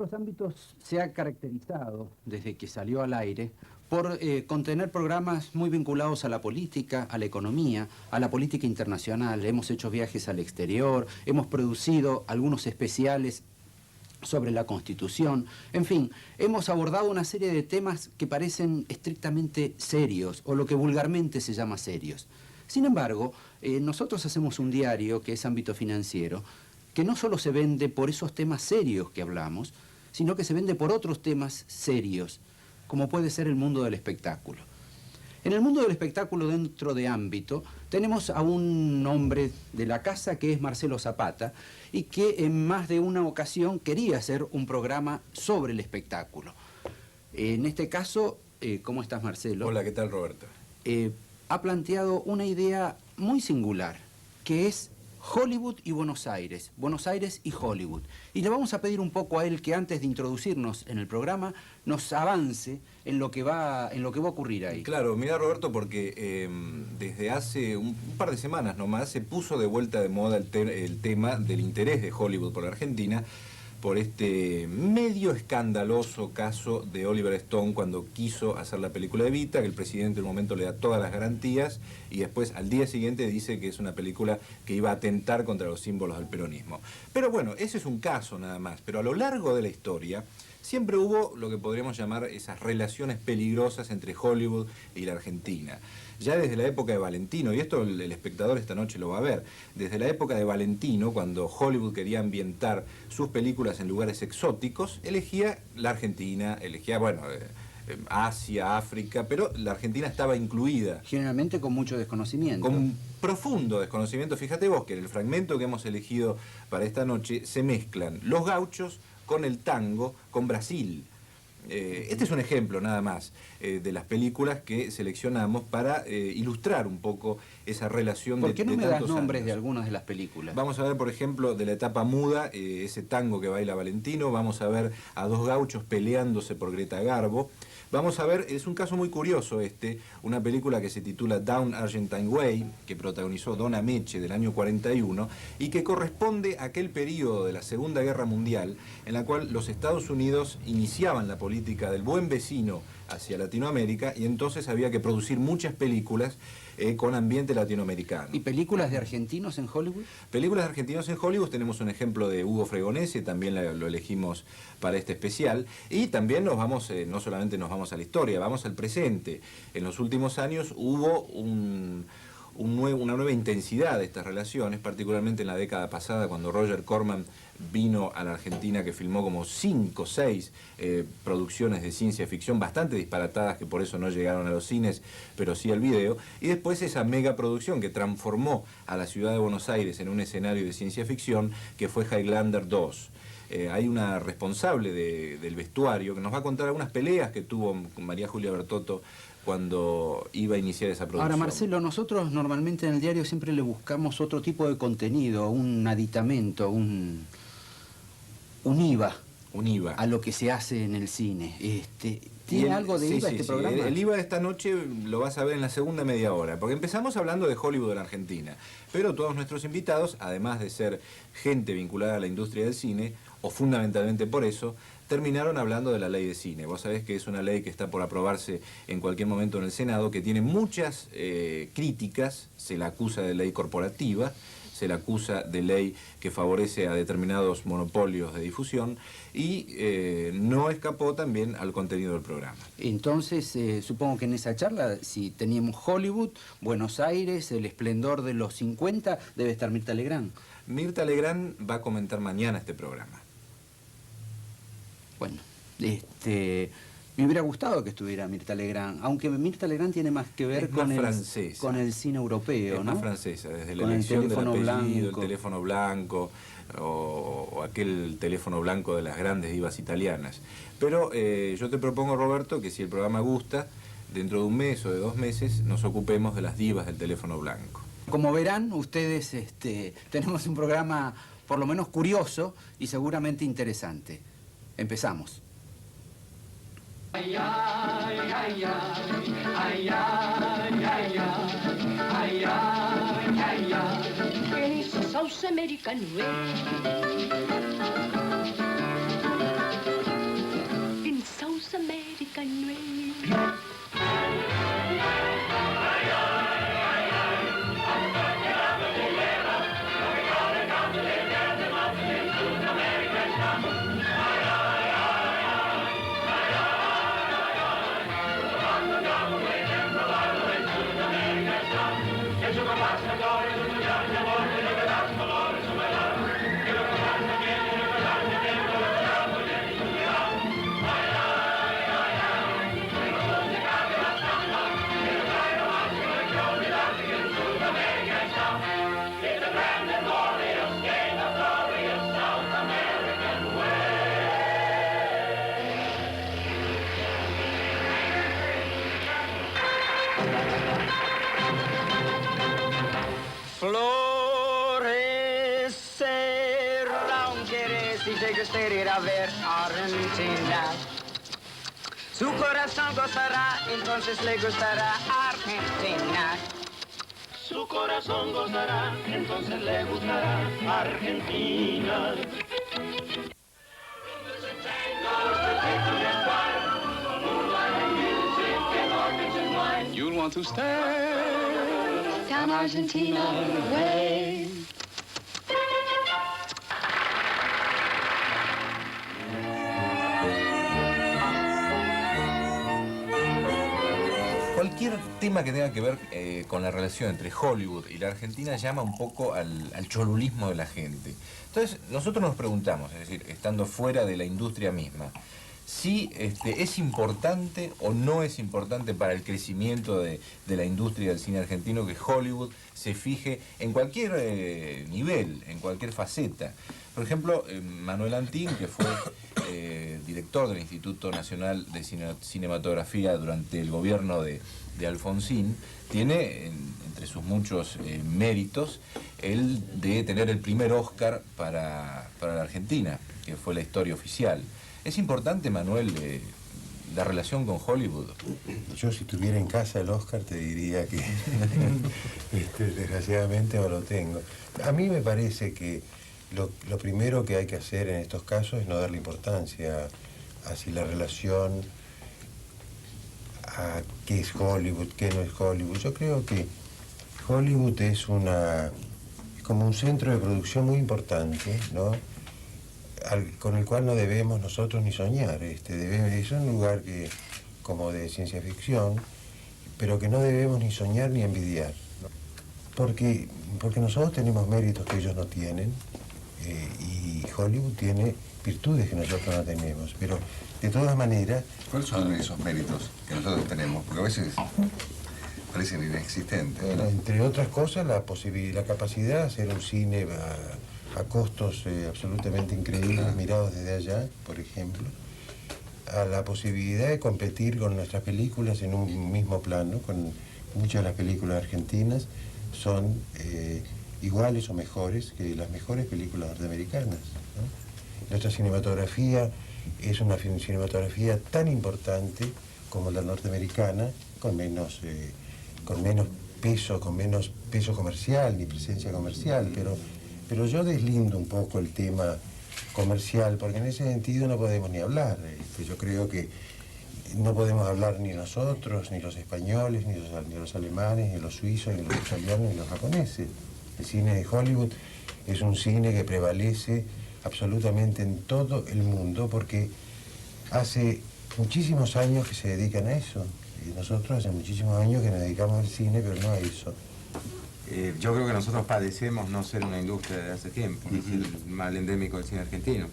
los ámbitos se ha caracterizado, desde que salió al aire, por contener programas muy vinculados a la política, a la economía, a la política internacional. Hemos hecho viajes al exterior, hemos producido algunos especiales sobre la Constitución. En fin, hemos abordado una serie de temas que parecen estrictamente serios, o lo que vulgarmente se llama serios. Sin embargo, nosotros hacemos un diario que es ámbito financiero, que no solo se vende por esos temas serios que hablamos, sino que se vende por otros temas serios, como puede ser el mundo del espectáculo. En el mundo del espectáculo, dentro de ámbito, tenemos a un hombre de la casa que es Marcelo Zapata y que en más de una ocasión quería hacer un programa sobre el espectáculo. En este caso, ¿cómo estás, Marcelo? Hola, ¿qué tal, Roberto? Ha planteado una idea muy singular, que es Hollywood y Buenos Aires y Hollywood. Y le vamos a pedir un poco a él que antes de introducirnos en el programa nos avance en lo que va a ocurrir ahí. Claro, mira, Roberto, porque desde hace un par de semanas nomás se puso de vuelta de moda el tema del interés de Hollywood por la Argentina, por este medio escandaloso caso de Oliver Stone cuando quiso hacer la película Evita, que el presidente en un momento le da todas las garantías y después al día siguiente dice que es una película que iba a atentar contra los símbolos del peronismo. Pero bueno, ese es un caso nada más, pero a lo largo de la historia siempre hubo lo que podríamos llamar esas relaciones peligrosas entre Hollywood y la Argentina. Ya desde la época de Valentino, y esto el espectador esta noche lo va a ver, desde la época de Valentino, cuando Hollywood quería ambientar sus películas en lugares exóticos, elegía la Argentina, elegía, bueno, Asia, África, pero la Argentina estaba incluida. Generalmente con mucho desconocimiento. Con profundo desconocimiento. Fíjate vos que en el fragmento que hemos elegido para esta noche se mezclan los gauchos con el tango, con Brasil. Este es un ejemplo nada más de las películas que seleccionamos para ilustrar un poco esa relación de tantos años. ¿Por qué no me das nombres de algunas de las películas? Vamos a ver, por ejemplo, de la etapa muda, ese tango que baila Valentino. Vamos a ver a dos gauchos peleándose por Greta Garbo. Vamos a ver, es un caso muy curioso una película que se titula Down Argentine Way, que protagonizó Don Ameche del año 41, y que corresponde a aquel periodo de la Segunda Guerra Mundial, en la cual los Estados Unidos iniciaban la política del buen vecino hacia Latinoamérica, y entonces había que producir muchas películas con ambiente latinoamericano. ¿Y películas de argentinos en Hollywood? Películas de argentinos en Hollywood, tenemos un ejemplo de Hugo Fregonese, también lo elegimos para este especial, y también nos vamos, no solamente nos vamos a la historia, vamos al presente. En los últimos años hubo una nueva intensidad de estas relaciones, particularmente en la década pasada, cuando Roger Corman vino a la Argentina, que filmó como 5 o 6 producciones de ciencia ficción bastante disparatadas, que por eso no llegaron a los cines, pero sí al video, y después esa megaproducción que transformó a la ciudad de Buenos Aires en un escenario de ciencia ficción, que fue Highlander 2. Hay una responsable del vestuario que nos va a contar algunas peleas que tuvo con María Julia Bertotto cuando iba a iniciar esa producción. Ahora, Marcelo, nosotros normalmente en el diario siempre le buscamos otro tipo de contenido, un aditamento, un IVA. Un IVA. A lo que se hace en el cine. ¿Tiene algo de IVA este programa? El IVA de esta noche lo vas a ver en la segunda media hora, porque empezamos hablando de Hollywood de la Argentina, pero todos nuestros invitados, además de ser gente vinculada a la industria del cine, o fundamentalmente por eso, terminaron hablando de la ley de cine. Vos sabés que es una ley que está por aprobarse en cualquier momento en el Senado, que tiene muchas críticas, se la acusa de ley corporativa, se la acusa de ley que favorece a determinados monopolios de difusión y no escapó también al contenido del programa. Entonces, supongo que en esa charla, si teníamos Hollywood, Buenos Aires, el esplendor de los 50, debe estar Mirta Legrand. Mirta Legrand va a comentar mañana este programa. Bueno, me hubiera gustado que estuviera Mirta Legrand, aunque Mirta Legrand tiene más que ver con el cine europeo, ¿no? Es más francesa, desde la con elección del apellido, blanco. el teléfono blanco, o aquel teléfono blanco de las grandes divas italianas. Pero yo te propongo, Roberto, que si el programa gusta, dentro de un mes o de 2 meses, nos ocupemos de las divas del teléfono blanco. Como verán, ustedes tenemos un programa por lo menos curioso y seguramente interesante. Empezamos. Ay, ay, ay, ay, ay, ay, ay, ay, ay, ay, ay, it's a South American way. Nueva. Florecerá un querer si llega usted a ir a ver Argentina. Su corazón gozará, entonces le gustará Argentina. Su corazón gozará, entonces le gustará Argentina. You'll want to stay Down Argentina way. Cualquier tema que tenga que ver con la relación entre Hollywood y la Argentina llama un poco al cholulismo de la gente. Entonces, nosotros nos preguntamos, es decir, estando fuera de la industria misma, si es importante o no es importante para el crecimiento de la industria del cine argentino que Hollywood se fije en cualquier nivel, en cualquier faceta. Por ejemplo, Manuel Antín, que fue director del Instituto Nacional de Cinematografía durante el gobierno de Alfonsín, tiene entre sus muchos méritos el de tener el primer Oscar para la Argentina, que fue La Historia Oficial. ¿Es importante, Manuel, la relación con Hollywood? Yo si tuviera en casa el Oscar te diría que desgraciadamente no lo tengo. A mí me parece que lo primero que hay que hacer en estos casos es no darle importancia a si la relación, a qué es Hollywood, qué no es Hollywood. Yo creo que Hollywood es como un centro de producción muy importante, ¿no? Con el cual no debemos nosotros ni soñar. Es un lugar como de ciencia ficción, pero que no debemos ni soñar ni envidiar, ¿no? Porque nosotros tenemos méritos que ellos no tienen, y Hollywood tiene virtudes que nosotros no tenemos, pero de todas maneras... ¿Cuáles son esos méritos que nosotros tenemos? Porque a veces parecen inexistentes. Bueno, entre otras cosas, la capacidad de hacer un cine a costos absolutamente increíbles, mirados desde allá, por ejemplo, a la posibilidad de competir con nuestras películas en un mismo plano, con muchas de las películas argentinas, son iguales o mejores que las mejores películas norteamericanas, ¿no? Nuestra cinematografía es una cinematografía tan importante como la norteamericana, con menos peso comercial ni presencia comercial, pero yo deslindo un poco el tema comercial, porque en ese sentido no podemos ni hablar. Yo creo que no podemos hablar ni nosotros, ni los españoles, ni los alemanes, ni los suizos, ni los italianos, ni los japoneses. El cine de Hollywood es un cine que prevalece absolutamente en todo el mundo, porque hace muchísimos años que se dedican a eso. Y nosotros hace muchísimos años que nos dedicamos al cine, pero no a eso. Yo creo que nosotros padecemos no ser una industria de hace tiempo, es el mal endémico del cine argentino.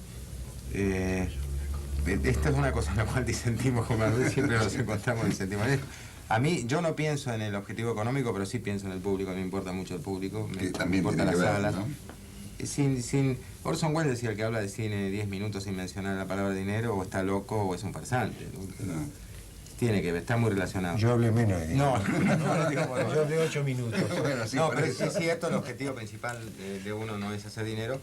Esta es una cosa en la cual disentimos con Manuel, siempre nos encontramos y disentimos en eso. A mí, yo no pienso en el objetivo económico, pero sí pienso en el público, a mí me importa mucho el público, me importan las salas. ¿No? Orson Welles decía, el que habla de cine 10 minutos sin mencionar la palabra dinero, o está loco o es un farsante, ¿no? Tiene que ver, está muy relacionado. Yo hablé menos de dinero. No, digo, bueno, yo hablé 8 minutos. Bueno, sí, no, pero sí es cierto, el objetivo principal de uno no es hacer dinero,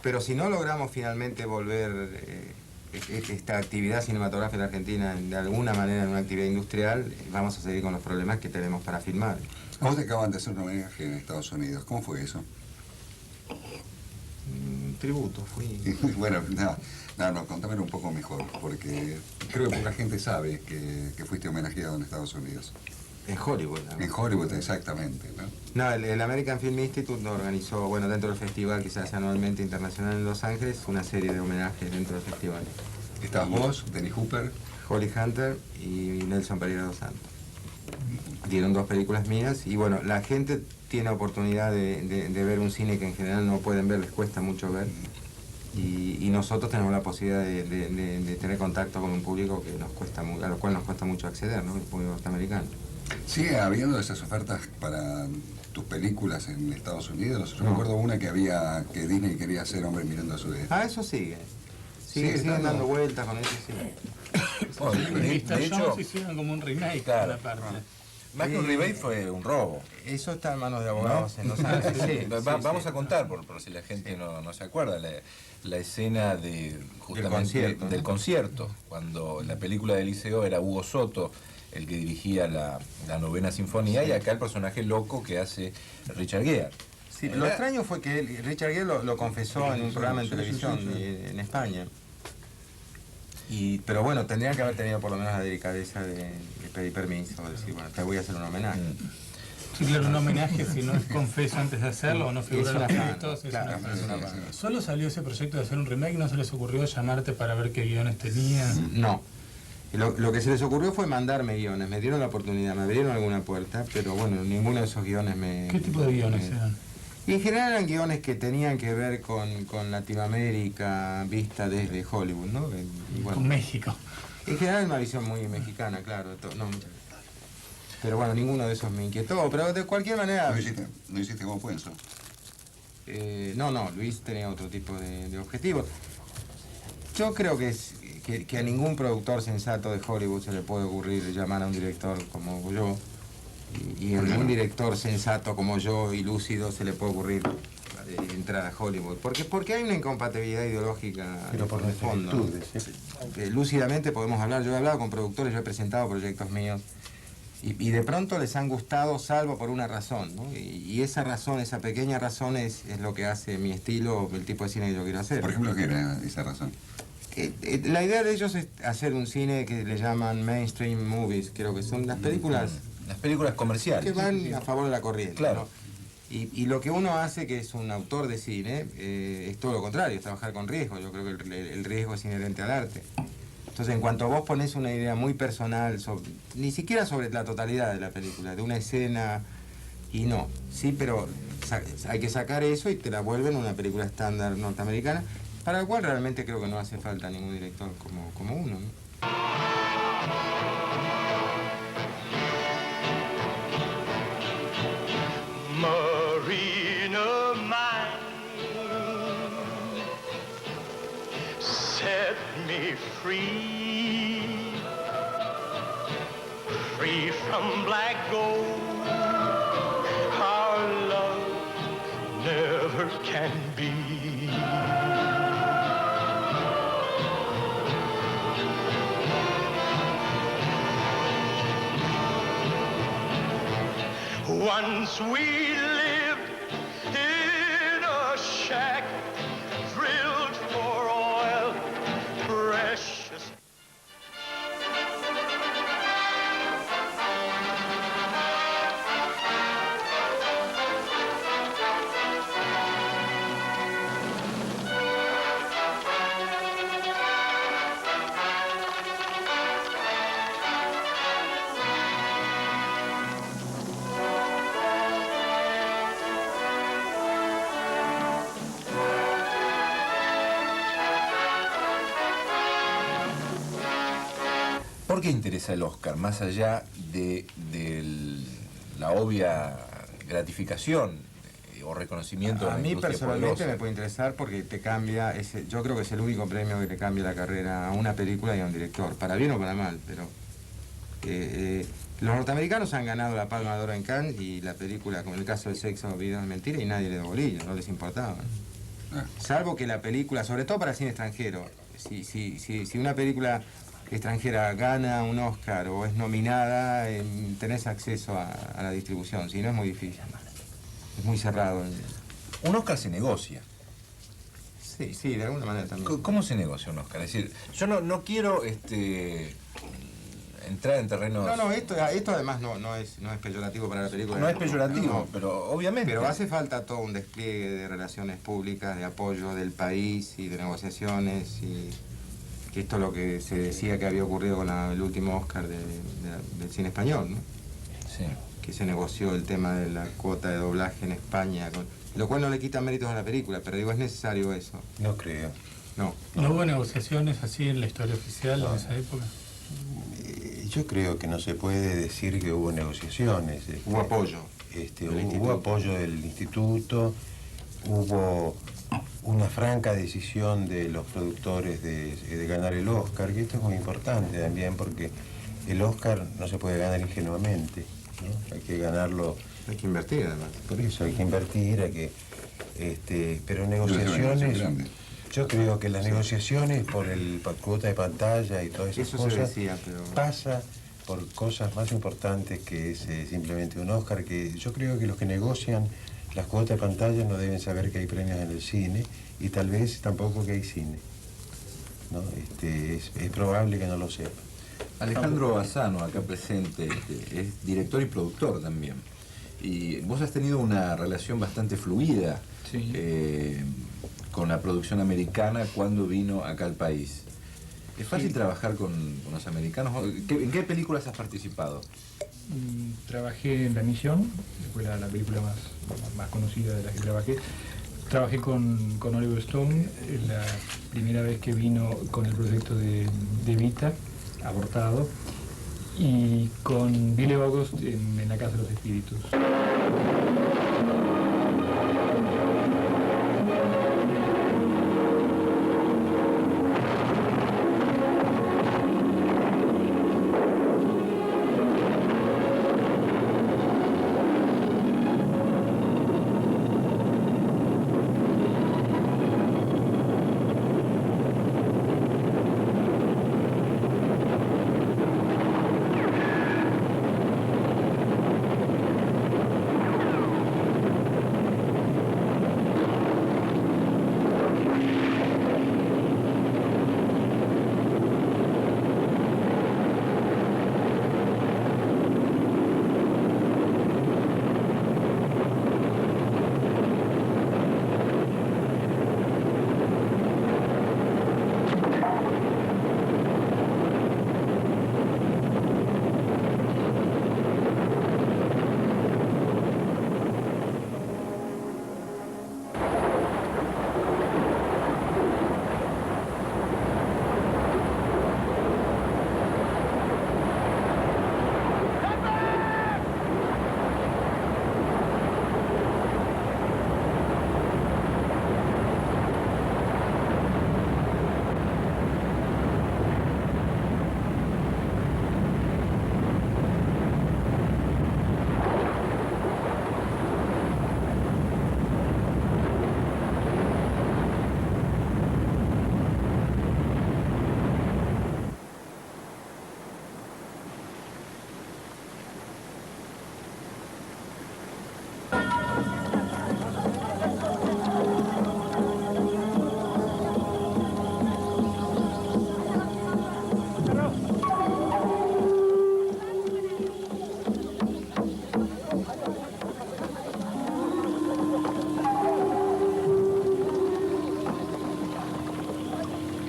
pero si no logramos finalmente volver esta actividad cinematográfica argentina de alguna manera en una actividad industrial, vamos a seguir con los problemas que tenemos para filmar. A vos te acaban de hacer un homenaje en Estados Unidos, ¿cómo fue eso? tributo. Bueno, no, contámelo un poco mejor, porque creo que poca gente sabe que fuiste homenajeado en Estados Unidos. En Hollywood. ¿No? En Hollywood, exactamente, ¿no? No, el American Film Institute organizó, bueno, dentro del festival que se hace anualmente internacional en Los Ángeles, una serie de homenajes dentro del festival. Estabas vos, Dennis Hooper, Holly Hunter y Nelson Pereira dos Santos. Dieron 2 películas mías y bueno, la gente tiene oportunidad de ver un cine que en general no pueden ver, les cuesta mucho ver. Y nosotros tenemos la posibilidad de tener contacto con un público que a lo cual nos cuesta mucho acceder, ¿no? El público norteamericano. ¿sigue habiendo esas ofertas para tus películas en Estados Unidos? Yo me acuerdo una que Disney quería hacer Hombre mirando a su vez. Ah, eso sigue. Siguen dando vueltas con eso, sí. De hecho, hicieron como un remake, claro, parte. Más que un remake fue un robo. Eso está en manos de abogados en Los Ángeles. Vamos a contar, por si la gente no se acuerda, la escena justamente del concierto, cuando en la película de Liceo era Hugo Soto el que dirigía la 9ª Sinfonía, y acá el personaje loco que hace Richard Gere. Sí, lo extraño fue que Richard Gere lo confesó en un programa en televisión en España. Pero bueno, tendrían que haber tenido por lo menos la delicadeza de pedir permiso, de decir, bueno, te voy a hacer un homenaje. Sí, claro, un homenaje si no es confeso antes de hacerlo o no figura en los créditos. Claro, es una pena. ¿Solo salió ese proyecto de hacer un remake? ¿No se les ocurrió llamarte para ver qué guiones tenías? No. Lo que se les ocurrió fue mandarme guiones, me dieron la oportunidad, me abrieron alguna puerta, pero bueno, ninguno de esos guiones me... ¿Qué tipo de guiones eran? Y en general eran guiones que tenían que ver con Latinoamérica vista desde Hollywood, ¿no? Y bueno, con México. En general una visión muy mexicana, claro. Pero bueno, ninguno de esos me inquietó, pero de cualquier manera... ¿No hiciste como Puenzo? No, Luis tenía otro tipo de objetivos. Yo creo que a ningún productor sensato de Hollywood se le puede ocurrir llamar a un director como yo. Y a ningún director sensato como yo y lúcido se le puede ocurrir entrar a Hollywood. Porque hay una incompatibilidad ideológica. Pero por el fondo, virtudes, ¿no? Lúcidamente podemos hablar. Yo he hablado con productores, yo he presentado proyectos míos. Y de pronto les han gustado, salvo por una razón, ¿no? Y esa razón, esa pequeña razón es lo que hace mi estilo, el tipo de cine que yo quiero hacer. Por ejemplo, ¿qué era esa razón? La idea de ellos es hacer un cine que le llaman mainstream movies, creo que son las películas... Las películas comerciales. Que van a favor de la corriente, claro. ¿no? Y lo que uno hace, que es un autor de cine, es todo lo contrario, es trabajar con riesgo. Yo creo que el riesgo es inherente al arte. Entonces, en cuanto vos pones una idea muy personal, ni siquiera sobre la totalidad de la película, de una escena, y no, sí, pero hay que sacar eso y te la vuelven una película estándar norteamericana, para la cual realmente creo que no hace falta ningún director como uno, ¿no? Marina mine, set me free, free from black gold. Our love never can be. Once we lived in a shack, drilled for oil, precious. ¿Por qué interesa el Oscar? Más allá de la obvia gratificación o reconocimiento de la A mí industria personalmente poderosa. me puede interesar porque te cambia, yo creo que es el único premio que le cambia la carrera a una película y a un director, para bien o para mal, pero los norteamericanos han ganado la Palma de Oro en Cannes y la película, como en el caso de Sexo, Video es Mentira, y nadie le dio bolilla, no les importaba. Salvo que la película, sobre todo para el cine extranjero, si una película extranjera gana un Oscar o es nominada, tenés acceso a la distribución, si no es muy difícil. Es muy cerrado. Un Oscar se negocia. Sí, sí, de alguna manera también. ¿Cómo se negocia un Oscar? Es decir, yo no quiero entrar en terrenos... No, esto además no es peyorativo para la película. No es peyorativo, no, pero obviamente... Pero hace falta todo un despliegue de relaciones públicas, de apoyo del país y de negociaciones, y que esto es lo que se decía que había ocurrido con el último Oscar del cine español, ¿no? Sí. Que se negoció el tema de la cuota de doblaje en España, lo cual no le quita méritos a la película, pero digo, ¿es necesario eso? No creo. No. ¿No hubo negociaciones así en la historia oficial en esa época? Yo creo que no se puede decir que hubo negociaciones. Hubo apoyo. Hubo apoyo del instituto, hubo una franca decisión de los productores de ganar el Oscar, que esto es muy importante también porque el Oscar no se puede ganar ingenuamente, ¿no? Hay que ganarlo. Hay que invertir además. Por eso hay que invertir, pero negociaciones. Yo creo que las negociaciones por cuota de pantalla y todas esas cosas se decía, pero... pasa por cosas más importantes que es simplemente un Oscar, que yo creo que los que negocian las cuotas de pantalla no deben saber que hay premios en el cine y tal vez tampoco que hay cine, ¿no? Es probable que no lo sepan. Alejandro Bassano, acá presente, es director y productor también. Y vos has tenido una relación bastante fluida con la producción americana cuando vino acá al país. ¿Es fácil trabajar con los americanos? ¿En qué películas has participado? Trabajé en La Misión, que fue la película más conocida de las que trabajé. Trabajé con Oliver Stone, la primera vez que vino con el proyecto de Evita, Abortado, y con Billy August en La Casa de los Espíritus.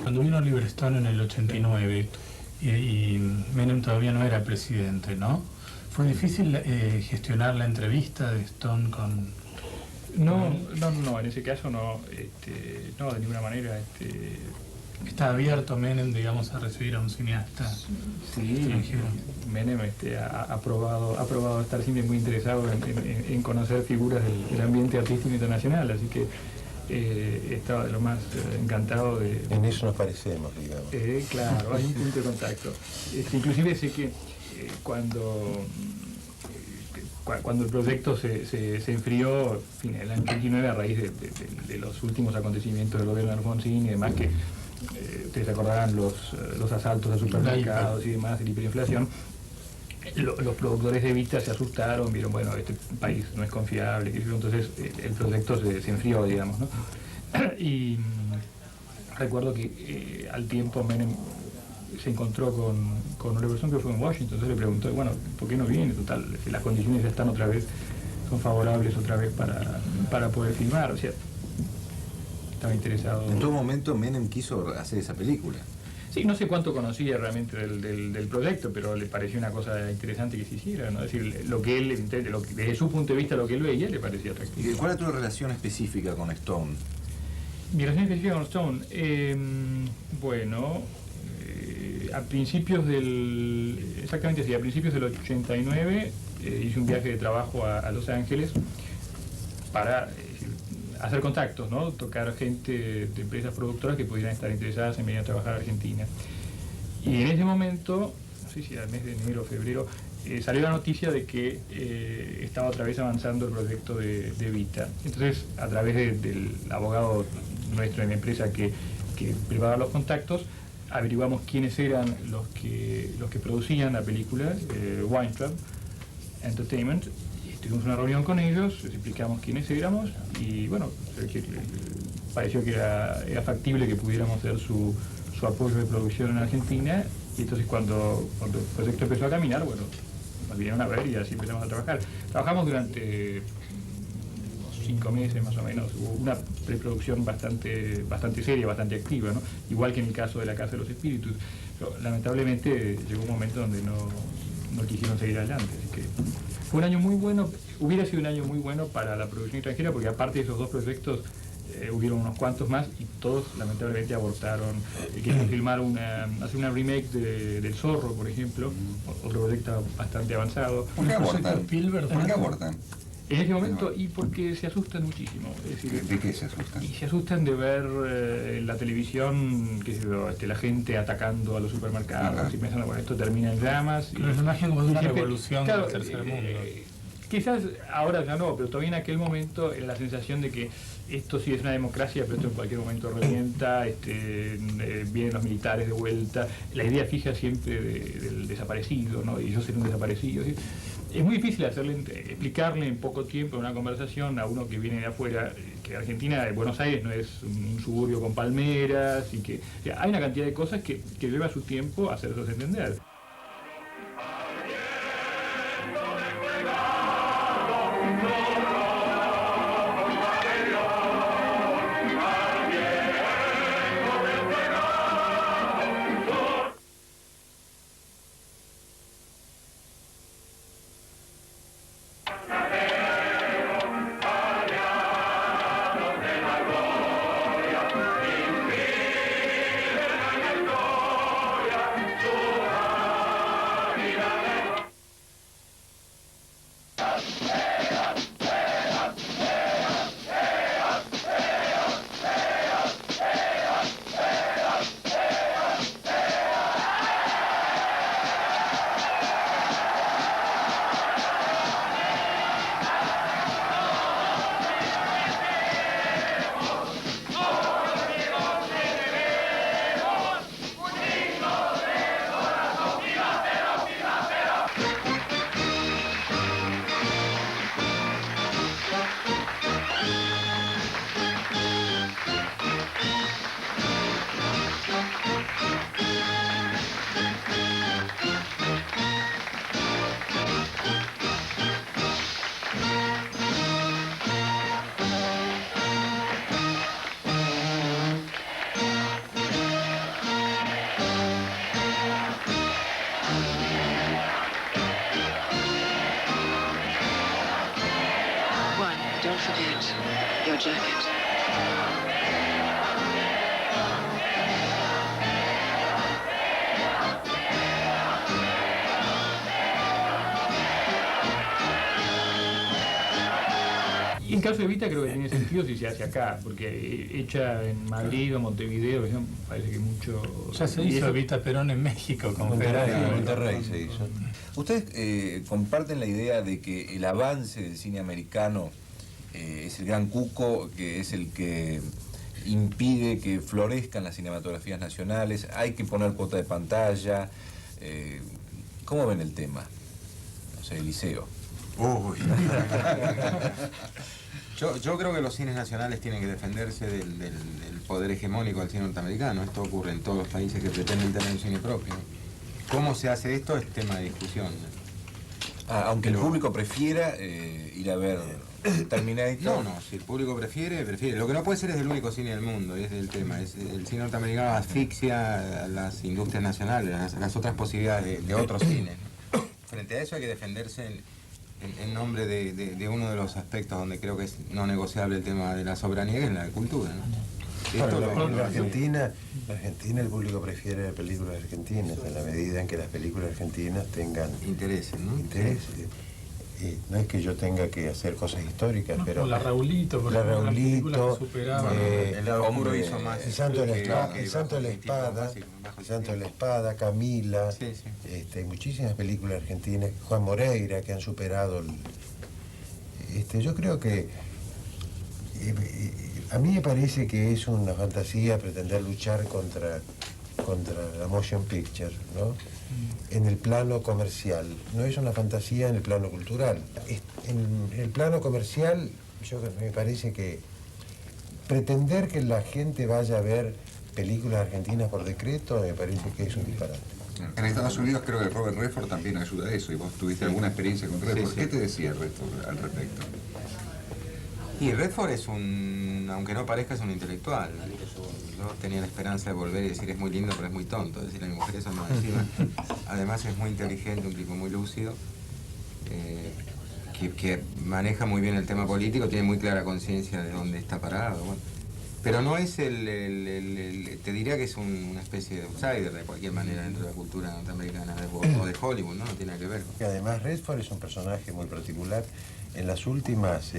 Cuando vino Oliver Stone en el 89 y Menem todavía no era presidente, ¿no? ¿Fue difícil gestionar la entrevista de Stone con...? No, en ese caso no, no, de ninguna manera. ¿Está abierto Menem, digamos, a recibir a un cineasta extranjero? Menem ha probado estar siempre muy interesado en conocer figuras del ambiente artístico internacional, así que estaba de lo más encantado de... En eso nos parecemos, digamos. Claro, hay un punto de contacto. Inclusive sé que cuando el proyecto se enfrió en el año 89 a raíz de los últimos acontecimientos del gobierno de Alfonsín y demás, que ustedes acordarán los asaltos a supermercados y demás, la hiperinflación, los productores de Evita se asustaron, vieron, bueno, este país no es confiable, entonces el proyecto se enfrió, digamos, ¿no? Y recuerdo que al tiempo Menem se encontró con Oliver Stone, que fue en Washington, entonces le preguntó, bueno, ¿por qué no viene? Total, si las condiciones ya están otra vez, son favorables otra vez para poder filmar, o sea, estaba interesado. En todo momento Menem quiso hacer esa película. Sí, no sé cuánto conocía realmente del proyecto, pero le pareció una cosa interesante que se hiciera, ¿no? Es decir, lo que él, desde su punto de vista, lo que él veía, le parecía atractivo. ¿Y cuál es tu relación específica con Stone? Mi relación específica con Stone, bueno, a principios exactamente así, a principios del 89 hice un viaje de trabajo a Los Ángeles para hacer contactos, ¿no? Tocar gente de empresas productoras que pudieran estar interesadas en venir a trabajar a Argentina. Y en ese momento, no sé si era el mes de enero o febrero, salió la noticia de que estaba otra vez avanzando el proyecto de Evita. Entonces, a través del abogado nuestro en la empresa que preparaba los contactos, averiguamos quiénes eran los que producían la película, Weintraub Entertainment. Tuvimos una reunión con ellos, les explicamos quiénes éramos y bueno, pareció que era factible que pudiéramos dar su apoyo de producción en Argentina, y entonces cuando el proyecto empezó a caminar, bueno, nos vinieron a ver y así empezamos a trabajar. Trabajamos durante 5 meses más o menos, hubo una preproducción bastante seria, bastante activa, ¿no? Igual que en el caso de La Casa de los Espíritus. Pero, lamentablemente llegó un momento donde no quisieron seguir adelante, así que fue un año muy bueno, hubiera sido un año muy bueno para la producción extranjera, porque aparte de esos 2 proyectos hubieron unos cuantos más y todos lamentablemente abortaron. Querían filmar hacer una remake del Zorro, por ejemplo, otro proyecto bastante avanzado. ¿Por qué abortan? ¿Por qué abortan? En ese momento, y porque se asustan muchísimo. Es decir, ¿de qué se asustan? Y se asustan de ver en la televisión, qué sé yo, la gente atacando a los supermercados y pensando, bueno, esto termina en llamas. Pero es una imagen como de una revolución del tercer mundo. Quizás ahora ya no, pero todavía en aquel momento era la sensación de que esto sí es una democracia, pero esto en cualquier momento revienta, vienen los militares de vuelta, la idea fija siempre del desaparecido, ¿no? Y yo ser un desaparecido. ¿Sí? Es muy difícil explicarle en poco tiempo en una conversación a uno que viene de afuera que Argentina, Buenos Aires no es un suburbio con palmeras y que hay una cantidad de cosas que lleva su tiempo hacerlos entender. Don't forget your jacket. En caso de Evita creo que tiene sentido si se hace acá, porque hecha en Madrid o Montevideo, parece que mucho... Ya se hizo Evita Perón en México, con Monterrey se hizo. ¿Ustedes comparten la idea de que el avance del cine americano es el gran cuco, que es el que impide que florezcan las cinematografías nacionales? ¿Hay que poner cuota de pantalla? ¿Cómo ven el tema? No sé, Eliseo. Uy. Yo creo que los cines nacionales tienen que defenderse del poder hegemónico del cine norteamericano. Esto ocurre en todos los países que pretenden tener un cine propio. ¿Cómo se hace esto? Es tema de discusión. Aunque el público prefiera ir a ver Terminator. No, si el público prefiere. Lo que no puede ser es el único cine del mundo, es el tema. El cine norteamericano asfixia a las industrias nacionales, las otras posibilidades de otros cines. Frente a eso hay que defenderse en nombre de uno de los aspectos donde creo que es no negociable el tema de la soberanía, que es la cultura, ¿no? Bueno, en Argentina el público prefiere las películas argentinas en la medida en que las películas argentinas tengan intereses, ¿no? No es que yo tenga que hacer cosas históricas, pero la Raulito, por ejemplo, Raulito, el lado oscuro hizo más. El Santo de la Espada, Camila, hay muchísimas películas argentinas, Juan Moreira, que han superado yo creo que a mí me parece que es una fantasía pretender luchar contra la motion picture, ¿no? En el plano comercial. No es una fantasía en el plano cultural. En el plano comercial, me parece que pretender que la gente vaya a ver películas argentinas por decreto, me parece que es un disparate. En Estados Unidos creo que Robert Redford también ayuda a eso, y vos tuviste alguna experiencia con Redford. ¿Qué te decía Redford al respecto? Y Redford es aunque no parezca, es un intelectual. Yo tenía la esperanza de volver y decir es muy lindo, pero es muy tonto. Decirle a mi mujer eso no encima. Además es muy inteligente, un tipo muy lúcido, que maneja muy bien el tema político, tiene muy clara conciencia de dónde está parado. Bueno. Pero no es te diría que es una especie de outsider de cualquier manera dentro de la cultura norteamericana o de Hollywood, ¿no? No tiene nada que ver. Y además Redford es un personaje muy particular. En las últimas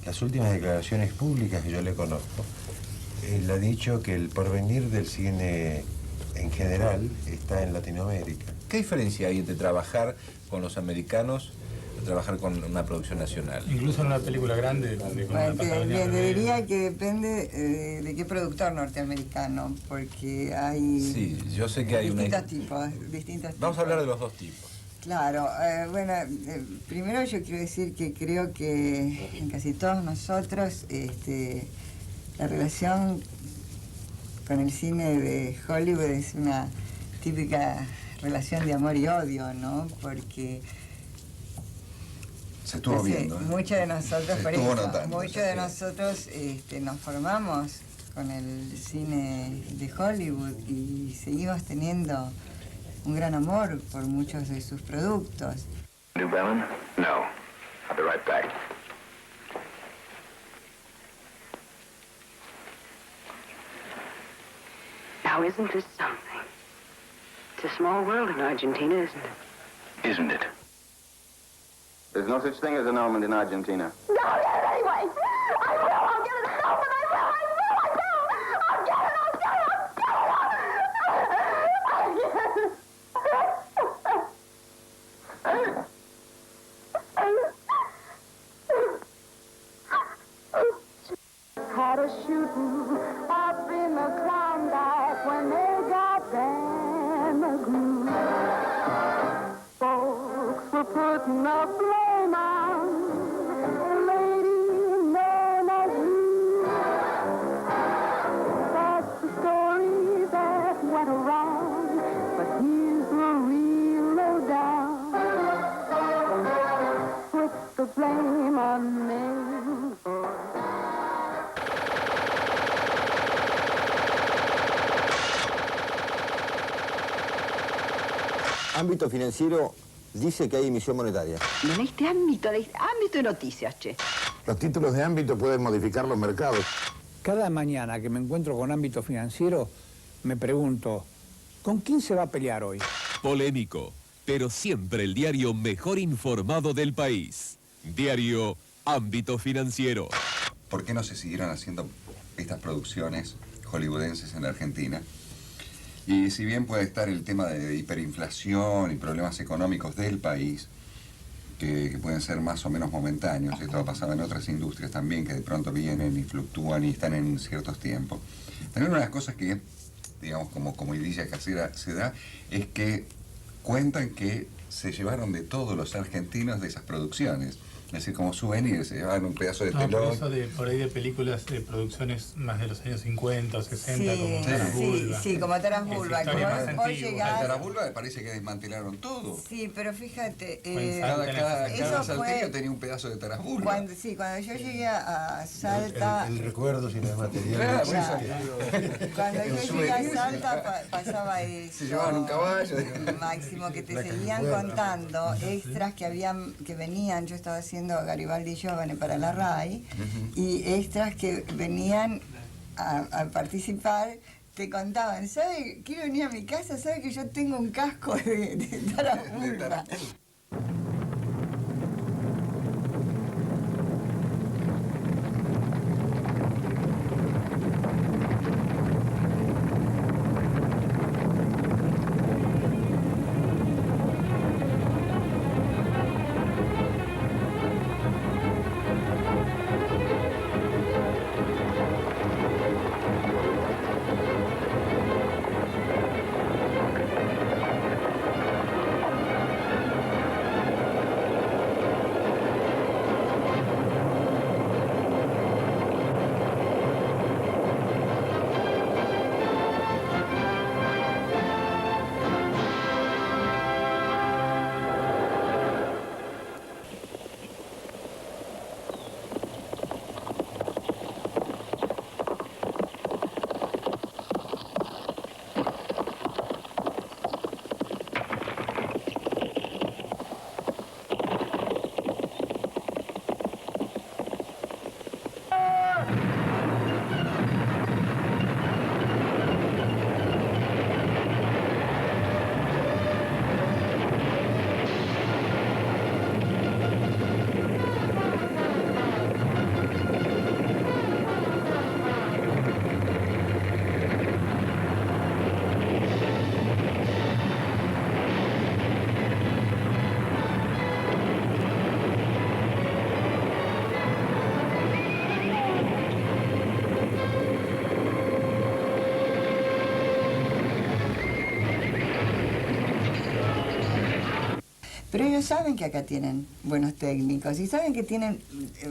declaraciones públicas que yo le conozco, él ha dicho que el porvenir del cine en general está en Latinoamérica. ¿Qué diferencia hay entre trabajar con los americanos y trabajar con una producción nacional? Incluso en una película grande. Le diría que depende de qué productor norteamericano, porque hay yo sé que hay distintos tipos. Vamos a hablar de los dos tipos. Claro, primero yo quiero decir que creo que en casi todos nosotros la relación con el cine de Hollywood es una típica relación de amor y odio, ¿no? Porque se estuvo viendo. Muchos de nosotros, nosotros nos formamos con el cine de Hollywood y seguimos teniendo un gran amor por muchos de sus productos. New Balance? No. I'll be right back. Now, isn't this something? It's a small world in Argentina, isn't it? Isn't it? There's no such thing as an almond in Argentina. No, I'll get it anyway. I will. I'll get it. I'll get it. I'll get it. Had a shooting up in the Klondike when they got down the groove. Folks were putting a blame on a lady known as you. That's the story that went around, but here's the real lowdown. Put the blame on me. Ámbito financiero dice que hay emisión monetaria. En este ámbito de noticias, che. Los títulos de ámbito pueden modificar los mercados. Cada mañana que me encuentro con ámbito financiero, me pregunto, ¿con quién se va a pelear hoy? Polémico, pero siempre el diario mejor informado del país. Diario Ámbito Financiero. ¿Por qué no se siguieron haciendo estas producciones hollywoodenses en la Argentina? Y si bien puede estar el tema de hiperinflación y problemas económicos del país, que pueden ser más o menos momentáneos, esto ha pasado en otras industrias también, que de pronto vienen y fluctúan y están en ciertos tiempos. También una de las cosas que, digamos, como idilla casera se da, es que cuentan que se llevaron de todos los argentinos de esas producciones. Es decir, como souvenir, se llevaban un pedazo de No, por telón. eso por ahí de películas de producciones más de los años 50 o 60, Sí, como Taras Bulba. sí, como Taras Bulba. Es historia más Vos antigua. llegás- Taras Bulba me parece que desmantelaron todo. Sí, pero fíjate, Cada eso salteño fue tenía un pedazo de Taras Bulba. cuando yo llegué a Salta. El recuerdo, si no es material. Claro, Cuando yo llegué a Salta pasaba eso. Se llevaban un caballo. Máximo, que te seguían contando extras que venían. Yo estaba haciendo Garibaldi Giovane para la RAI, y extras que venían a participar te contaban, ¿sabe? Quiero venir a mi casa, ¿sabe que yo tengo un casco de Taras Bulba? Pero ellos saben que acá tienen buenos técnicos y saben que tienen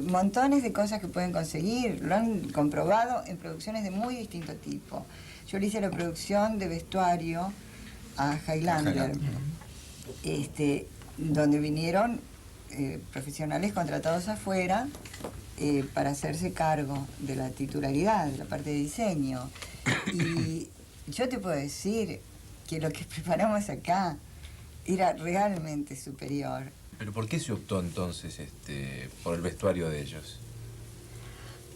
montones de cosas que pueden conseguir. Lo han comprobado en producciones de muy distinto tipo. Yo le hice la producción de vestuario a Highlander, donde vinieron profesionales contratados afuera para hacerse cargo de la titularidad, de la parte de diseño. Y yo te puedo decir que lo que preparamos acá era realmente superior. ¿Pero por qué se optó entonces por el vestuario de ellos?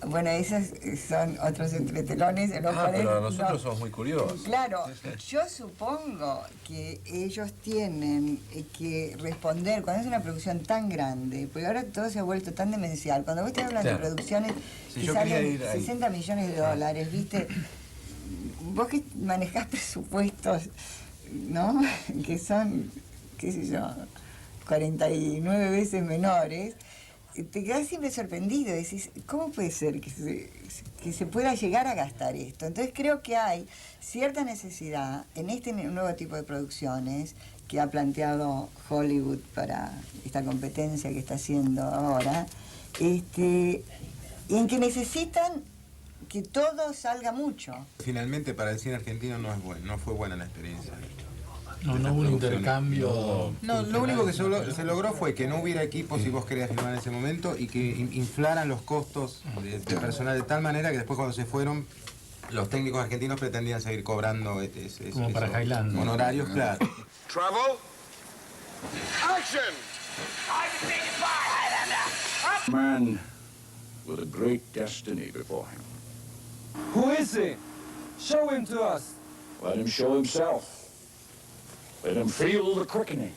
Bueno, esos son otros entretelones en los cuales... pero nosotros somos muy curiosos. Claro, yo supongo que ellos tienen que responder, cuando es una producción tan grande, porque ahora todo se ha vuelto tan demencial, cuando vos estás hablando de producciones que salen 60 millones de dólares, ¿viste? Vos que manejás presupuestos, ¿no? Que son, qué sé yo, 49 veces menores, te quedás siempre sorprendido, decís, ¿cómo puede ser que se pueda llegar a gastar esto? Entonces creo que hay cierta necesidad en este nuevo tipo de producciones que ha planteado Hollywood para esta competencia que está haciendo ahora, en que necesitan que todo salga mucho. Finalmente para el cine argentino no fue buena la experiencia. No hubo un intercambio. No, lo único que se logró fue que no hubiera equipos, si vos querías filmar en ese momento, y que inflaran los costos de personal de tal manera que después cuando se fueron, los técnicos argentinos pretendían seguir cobrando como para Highlander. Honorarios, claro. Travel. Action! Man with a great destiny before him. Who is he? Show him to us. Let him show himself. Let him feel the quickening.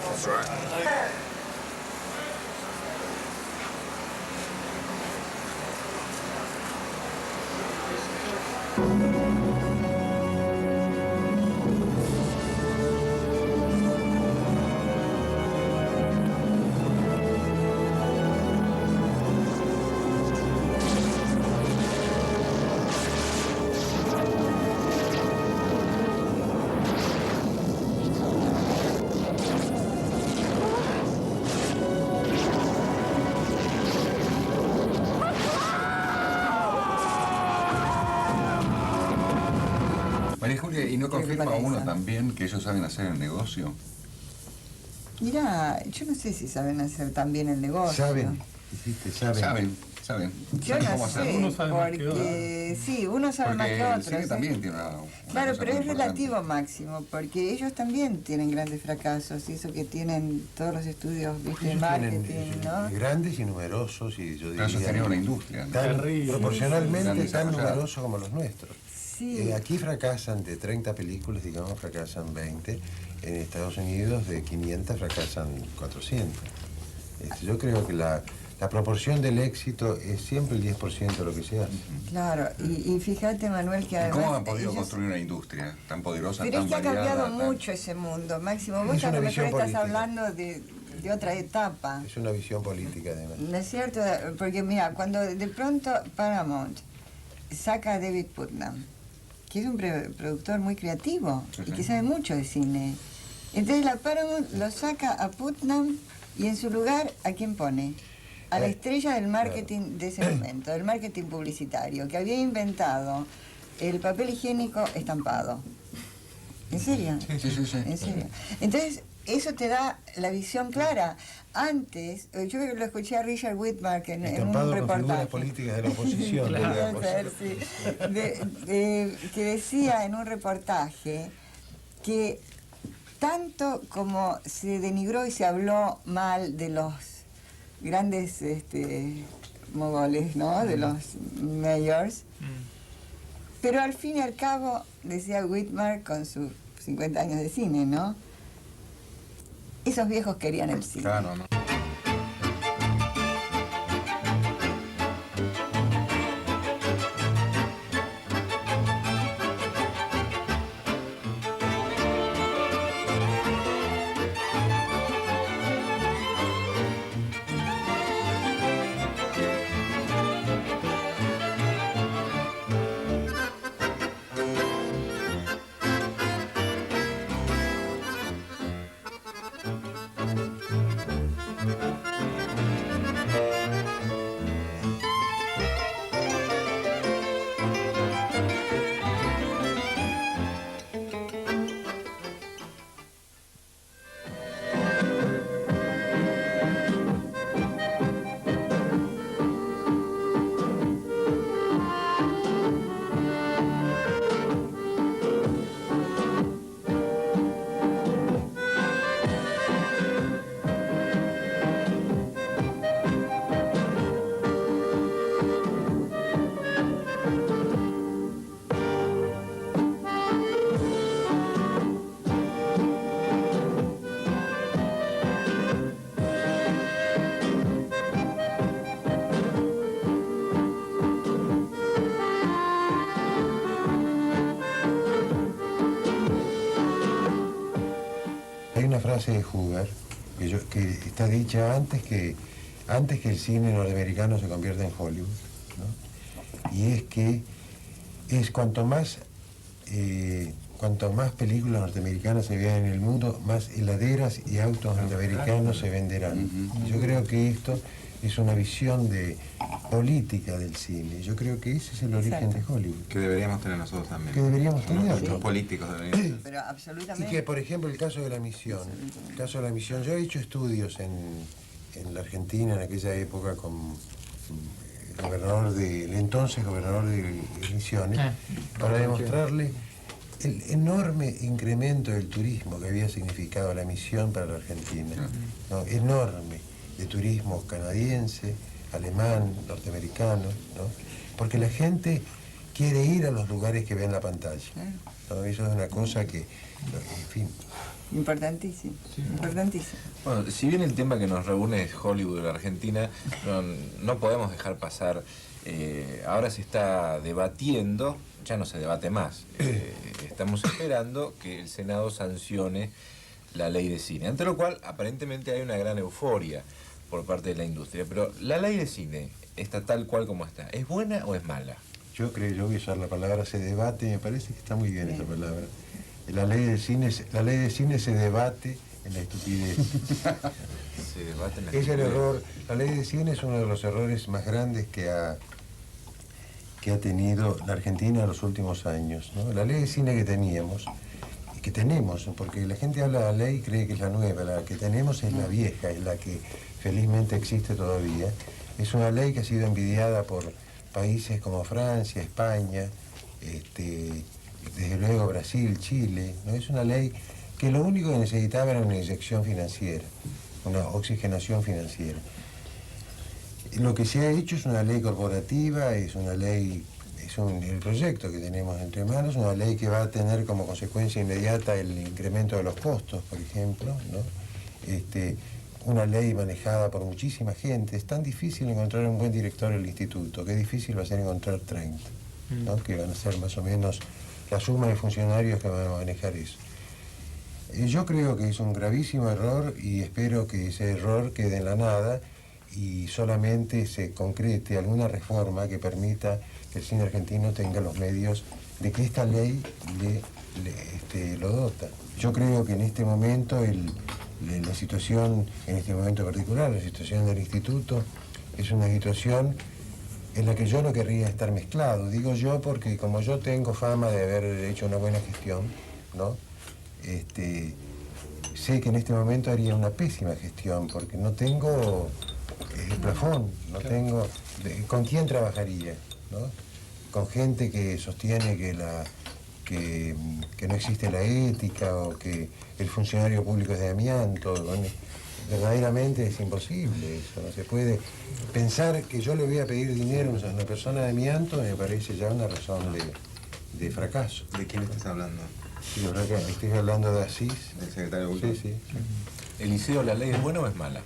That's right. María Julia, ¿y no confirma uno también que ellos saben hacer el negocio? Mira, yo no sé si saben hacer también el negocio. Saben, dijiste, saben. Saben. Yo ¿Saben no cómo sé, hacerlo? Uno sabe más que porque sí, uno sabe más que Porque el otro. cine ¿sí? también tiene una Claro, cosa pero muy es importante. relativo, Máximo, porque ellos también tienen grandes fracasos, y eso que tienen todos los estudios, ¿viste? De Ellos marketing, tienen, ¿no? grandes y numerosos, y yo Pero ellos diría tenían una industria, ¿no? proporcionalmente Sí. tan Claro. numerosos como los nuestros. Sí. Aquí fracasan de 30 películas, digamos, fracasan 20. En Estados Unidos de 500 fracasan 400. Yo creo que la proporción del éxito es siempre el 10% de lo que se hace. Claro, y fíjate, Manuel, que ¿Y además... cómo han podido ellos- construir una industria tan poderosa, Pero tan es que ha variada? cambiado mucho ese mundo, Máximo. Vos Es a lo una mejor visión estás política. hablando de otra etapa. Es una visión política, además. ¿No es cierto? Porque mira, cuando de pronto Paramount saca a David Putnam, que es un productor muy creativo y que sabe mucho de cine, entonces la Paramount lo saca a Putnam y en su lugar, ¿a quién pone? A la estrella del marketing de ese momento, del marketing publicitario, que había inventado el papel higiénico estampado. ¿En serio? Sí. ¿En serio? Entonces, eso te da la visión clara. Antes, yo lo escuché a Richard Whitmark en un Estampado con figuras reportaje. políticas de la oposición. Claro, digamos. sí. Que decía en un reportaje que tanto como se denigró y se habló mal de los grandes mogoles, ¿no? De los mayors, pero al fin y al cabo, decía Whitmark con sus 50 años de cine, ¿no? Esos viejos querían el cine. Claro, ¿no? Hay una frase de Hoover que está dicha antes que el cine norteamericano se convierta en Hollywood, ¿no? Y es que cuanto más películas norteamericanas se vean en el mundo, más heladeras y autos norteamericanos se venderán. Yo creo que esto es una visión política del cine. Yo creo que ese es el origen de Hollywood. Que deberíamos tener nosotros también. Que deberíamos tener. Los políticos deberían. Pero absolutamente. Y que, por ejemplo, el caso de la misión. El caso de la misión. Yo he hecho estudios en la Argentina en aquella época con el entonces gobernador de Misiones, para demostrarle el enorme incremento del turismo que había significado la misión para la Argentina. ¿No? Enorme, de turismo canadiense, alemán, norteamericano, ¿no? Porque la gente quiere ir a los lugares que ve en la pantalla. ¿no? Eso es una cosa que, en fin... Importantísimo, importantísimo. Bueno, si bien el tema que nos reúne es Hollywood y la Argentina, no podemos dejar pasar, ahora se está debatiendo, ya no se debate más, estamos esperando que el Senado sancione la ley de cine, ante lo cual aparentemente hay una gran euforia por parte de la industria, pero la ley de cine está tal cual como está, ¿es buena o es mala? Yo voy a usar la palabra se debate, me parece que está muy bien esa palabra. La ley de cine se debate en la estupidez. Se debate en la Es el error. La ley de cine es uno de los errores más grandes que ha tenido la Argentina en los últimos años, ¿no? La ley de cine que tenemos, porque la gente habla de la ley y cree que es la nueva, la que tenemos es la vieja, es la que felizmente existe todavía. Es una ley que ha sido envidiada por países como Francia, España, desde luego Brasil, Chile, ¿no? Es una ley que lo único que necesitaba era una inyección financiera, una oxigenación financiera. Lo que se ha hecho es una ley corporativa, es una ley, el proyecto que tenemos entre manos, una ley que va a tener como consecuencia inmediata el incremento de los costos, por ejemplo, ¿no? Una ley manejada por muchísima gente. Es tan difícil encontrar un buen director del instituto, qué difícil va a ser encontrar 30, ¿no? Que van a ser más o menos la suma de funcionarios que van a manejar eso. Yo creo que es un gravísimo error y espero que ese error quede en la nada y solamente se concrete alguna reforma que permita que el cine argentino tenga los medios de que esta ley lo dota. Yo creo que en este momento, la situación, en este momento particular, la situación del instituto, es una situación en la que yo no querría estar mezclado. Digo yo porque como yo tengo fama de haber hecho una buena gestión, ¿no? Sé que en este momento haría una pésima gestión porque no tengo el plafón, no tengo... ¿Con quién trabajaría? ¿No? Con gente que sostiene que no existe la ética o que el funcionario público es de amianto. Verdaderamente es imposible eso, no se puede. Pensar que yo le voy a pedir dinero a una persona de amianto me parece ya una razón de fracaso. ¿De quién estás hablando? Sí, estoy hablando de Asís. ¿Del secretario de Cultura? Sí. Eliseo, ¿la ley es buena o es mala?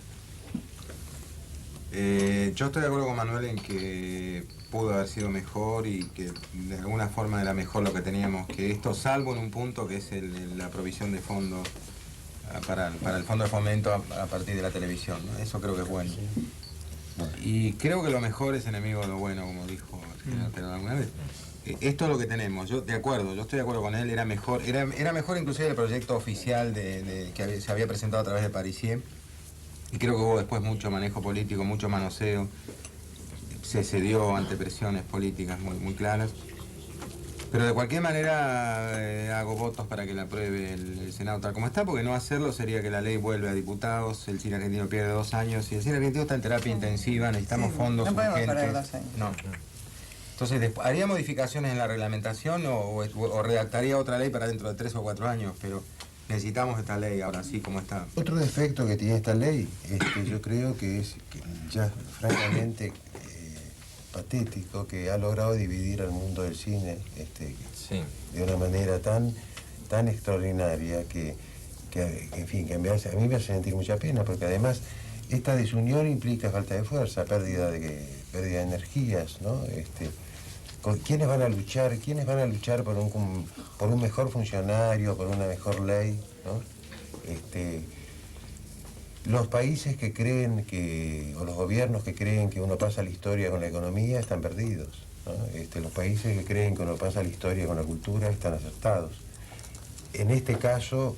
Yo estoy de acuerdo con Manuel en que pudo haber sido mejor y que de alguna forma era mejor lo que teníamos, que esto, salvo en un punto que es la provisión de fondos para el fondo de fomento a partir de la televisión, ¿no? Eso creo que es bueno. Y creo que lo mejor es enemigo de lo bueno, como dijo el general Perón alguna vez. Esto es lo que tenemos, yo estoy de acuerdo con él, era mejor inclusive el proyecto oficial que se había presentado a través de Parisier, y creo que hubo después mucho manejo político, mucho manoseo, se cedió ante presiones políticas muy claras, pero de cualquier manera hago votos para que la apruebe el Senado tal como está, porque no hacerlo sería que la ley vuelve a diputados, el cine argentino pierde 2 años, y el cine argentino está en terapia intensiva, necesitamos fondos urgentes. No podemos parar 2 años. No. Entonces, ¿haría modificaciones en la reglamentación o redactaría otra ley para dentro de 3 o 4 años? Pero necesitamos esta ley ahora sí como está. Otro defecto que tiene esta ley, yo creo que es ya francamente patético, que ha logrado dividir al mundo del cine de una manera tan extraordinaria que en fin, que a mí me hace sentir mucha pena, porque además esta desunión implica falta de fuerza, pérdida de energías, ¿no? ¿Quiénes van a luchar? ¿Quiénes van a luchar por un mejor funcionario, por una mejor ley, ¿no? Los países que creen o los gobiernos que creen que uno pasa la historia con la economía están perdidos, ¿no? Los países que creen que uno pasa la historia con la cultura están acertados. En este caso,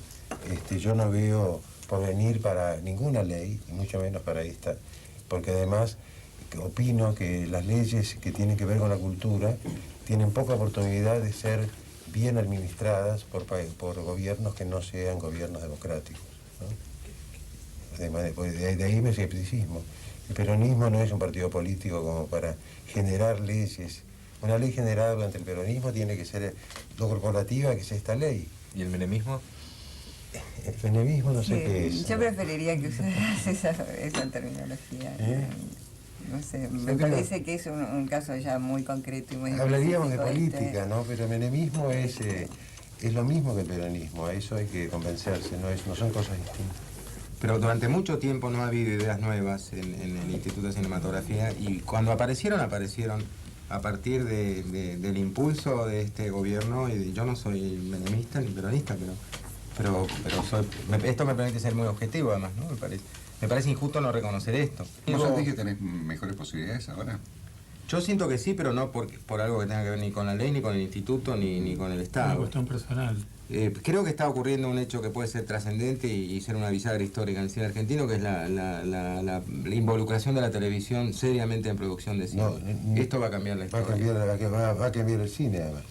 yo no veo porvenir para ninguna ley, y mucho menos para esta, porque además opino que las leyes que tienen que ver con la cultura tienen poca oportunidad de ser bien administradas por gobiernos que no sean gobiernos democráticos, ¿no? De ahí mi escepticismo. El peronismo no es un partido político como para generar leyes. Una ley generada durante el peronismo tiene que ser lo corporativa que es esta ley. ¿Y el menemismo? El menemismo no sé qué es. Yo preferiría que usaras esa terminología. No sé, me parece que es un caso ya muy concreto y muy hablaríamos de política, ¿no? Pero el menemismo es es lo mismo que el peronismo, a eso hay que convencerse, no son cosas distintas. Pero durante mucho tiempo no ha habido ideas nuevas en el Instituto de Cinematografía y cuando aparecieron a partir del impulso de este gobierno. Y yo no soy menemista ni peronista, pero esto me permite ser muy objetivo además, ¿no? Me parece injusto no reconocer esto. ¿Vos sentís que tenés mejores posibilidades ahora? Yo siento que sí, pero no por algo que tenga que ver ni con la ley, ni con el instituto, ni con el Estado. Una cuestión personal. Creo que está ocurriendo un hecho que puede ser trascendente y ser una bisagra histórica en el cine argentino, que es la involucración de la televisión seriamente en producción de cine. Esto va a cambiar la historia. Va a cambiar el cine, además.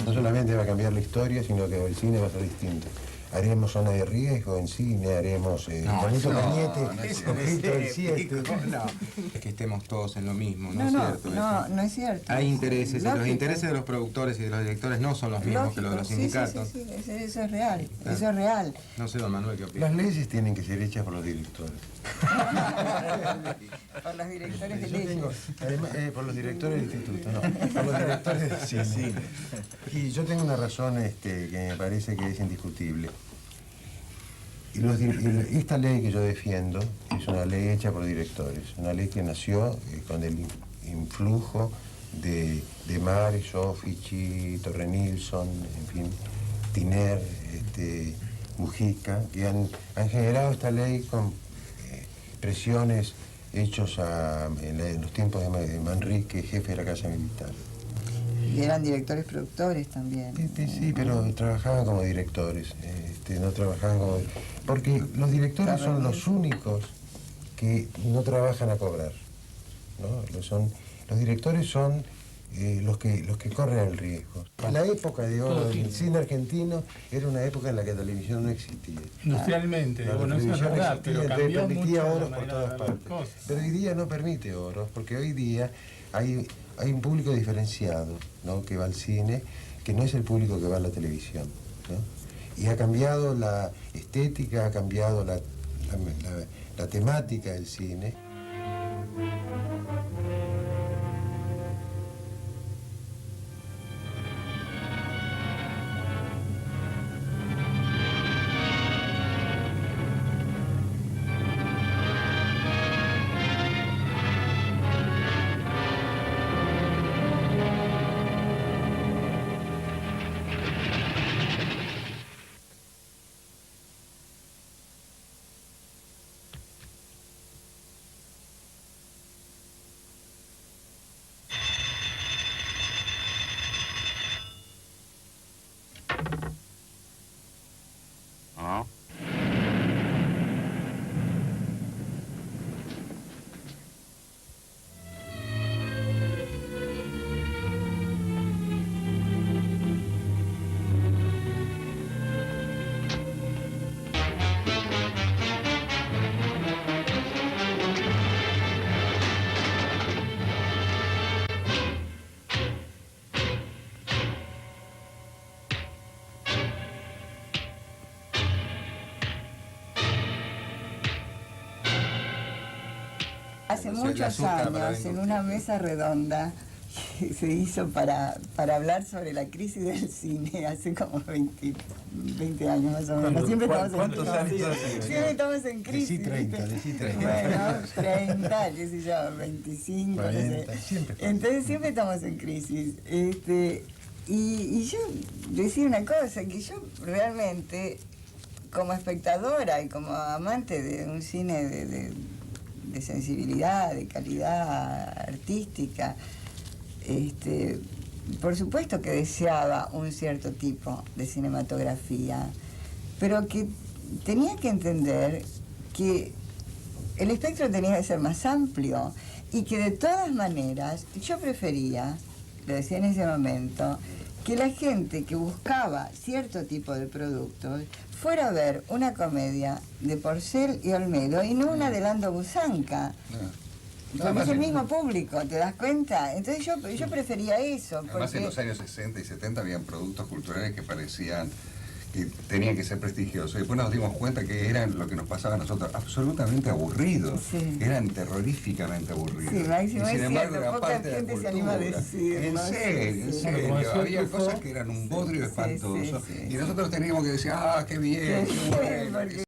No solamente va a cambiar la historia, sino que el cine va a ser distinto. Haremos Zona de Riesgo en cine, haremos Juanito Cañete, Conflicto del 7. No, es que estemos todos en lo mismo, ¿no No, es cierto? no es cierto. Hay intereses, y Lógico. los intereses de los productores y de los directores no son los mismos que los de los sindicatos. Sí, eso es real, eso es real. No sé, don Manuel, ¿qué opina? Las leyes tienen que ser hechas por los directores. Por los directores de Yo leyes. además, por los directores del instituto, no, por los directores del cine. Y yo tengo una razón que me parece que es indiscutible. Esta ley que yo defiendo es una ley hecha por directores, una ley que nació con el influjo de Mares, Soffici, Torre Nilsson, en fin, Tiner, Mujica, que han generado esta ley con presiones hechos en los tiempos de Manrique, jefe de la Casa Militar. Y eran directores productores también. Sí, pero trabajaban como directores, no trabajaban como... Porque los directores son los únicos que no trabajan a cobrar, ¿no? Los directores son los que corren el riesgo. La época de oro del cine argentino era una época en la que la televisión no existía. Industrialmente, La bueno, eso es televisión verdad, pero cambió permitía mucho oros la por manera todas de ver las partes. cosas. Pero hoy día no permite oros, porque hoy día hay un público diferenciado, ¿no? Que va al cine, que no es el público que va a la televisión, ¿no? Y ha cambiado la estética, ha cambiado la temática del cine. Hace muchos años, en una mesa redonda que se hizo para hablar sobre la crisis del cine, hace como 20 años más o menos. ¿Cuántos años hace? Siempre estamos en crisis. Decí 30. Bueno, 30, qué sé yo, 25, 40, no sé. siempre. Entonces siempre estamos en crisis. Y yo decía una cosa, que yo realmente, como espectadora y como amante de un cine de sensibilidad, de calidad artística, por supuesto que deseaba un cierto tipo de cinematografía, pero que tenía que entender que el espectro tenía que ser más amplio y que de todas maneras yo prefería, lo decía en ese momento, que la gente que buscaba cierto tipo de productos fuera a ver una comedia de Porcel y Olmedo y no una de Lando Busanca. Porque es el mismo público, ¿te das cuenta? Entonces yo prefería eso. Además, en los años 60 y 70 habían productos culturales que parecían que tenían que ser prestigiosos. Y después nos dimos cuenta que eran lo que nos pasaba a nosotros, absolutamente aburridos. Sí. Eran terroríficamente aburridos. Sí, Máximo, y sin es embargo cierto, eran poca parte de la gente se cultura. anima a decir, En ¿no? serio, en Sí, serio. sí. Había cosas que eran un bodrio espantoso. Y nosotros teníamos que decir, ah, qué bien, qué bueno.